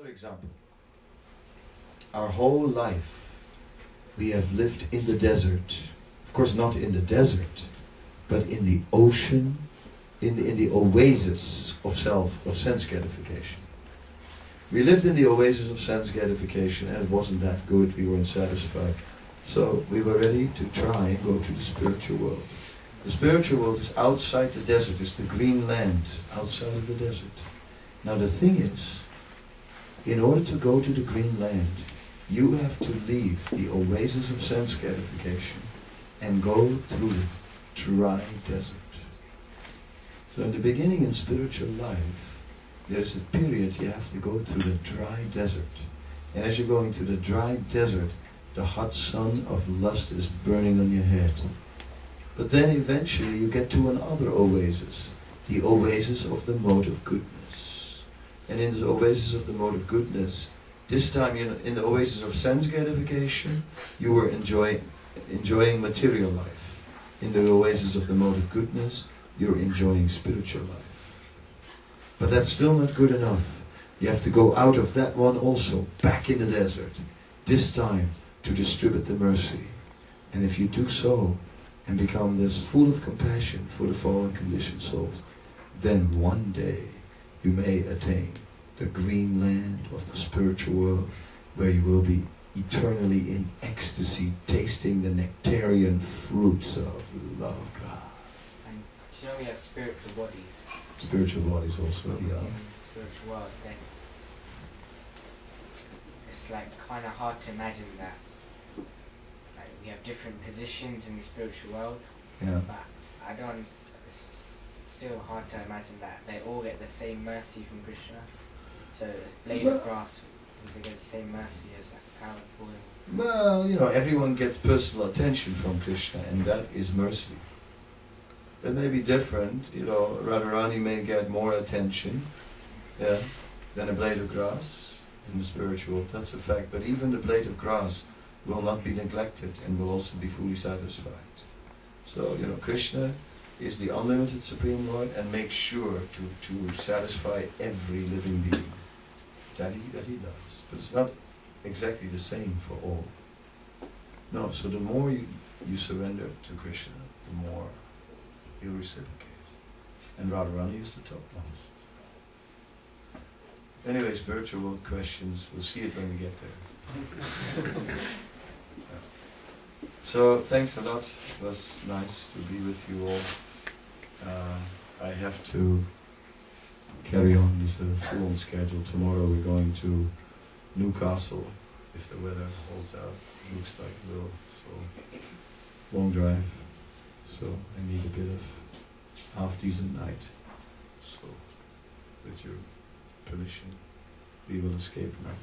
Another example. Our whole life we have lived in the desert. Of course not in the desert, but in the ocean, in the oasis of sense gratification. We lived in the oasis of sense gratification and it wasn't that good, we weren't satisfied. So we were ready to try and go to the spiritual world. The spiritual world is outside the desert, it's the green land outside of the desert. Now the thing is, in order to go to the green land, you have to leave the oasis of sense gratification and go through the dry desert. So in the beginning in spiritual life, there is a period you have to go through the dry desert. And as you're going through the dry desert, the hot sun of lust is burning on your head. But then eventually you get to another oasis, the oasis of the mode of goodness. And in the oasis of the mode of goodness, this time in the oasis of sense gratification, you were enjoying material life. In the oasis of the mode of goodness, you're enjoying spiritual life. But that's still not good enough. You have to go out of that one also, back in the desert, this time to distribute the mercy. And if you do so, and become this full of compassion for the fallen conditioned souls, then one day you may attain the green land of the spiritual world, where you will be eternally in ecstasy, tasting the nectarian fruits of love of God. And you know we have spiritual bodies. Spiritual bodies also, yeah. Spiritual world, then it's like kind of hard to imagine that. Like we have different positions in the spiritual world, Yeah. but I don't. It's still hard to imagine that they all get the same mercy from Krishna. So a blade of grass will get the same mercy as a coward boy. Well, you know, everyone gets personal attention from Krishna, and that is mercy. It may be different, you know, Radharani may get more attention, yeah, than a blade of grass in the spiritual world, that's a fact. But even the blade of grass will not be neglected and will also be fully satisfied. So, you know, Krishna is the unlimited Supreme Lord and makes sure to satisfy every living being. That he does. But it's not exactly the same for all. No, so the more you surrender to Krishna, the more he'll reciprocate. And Radharani is the topmost. Anyway, spiritual world questions, we'll see it when we get there. Yeah. So, thanks a lot. It was nice to be with you all. I have to carry on this full-on schedule. Tomorrow we're going to Newcastle, if the weather holds out. Looks like it will. So, long drive. So, I need a bit of half-decent night. So, with your permission, we will escape now.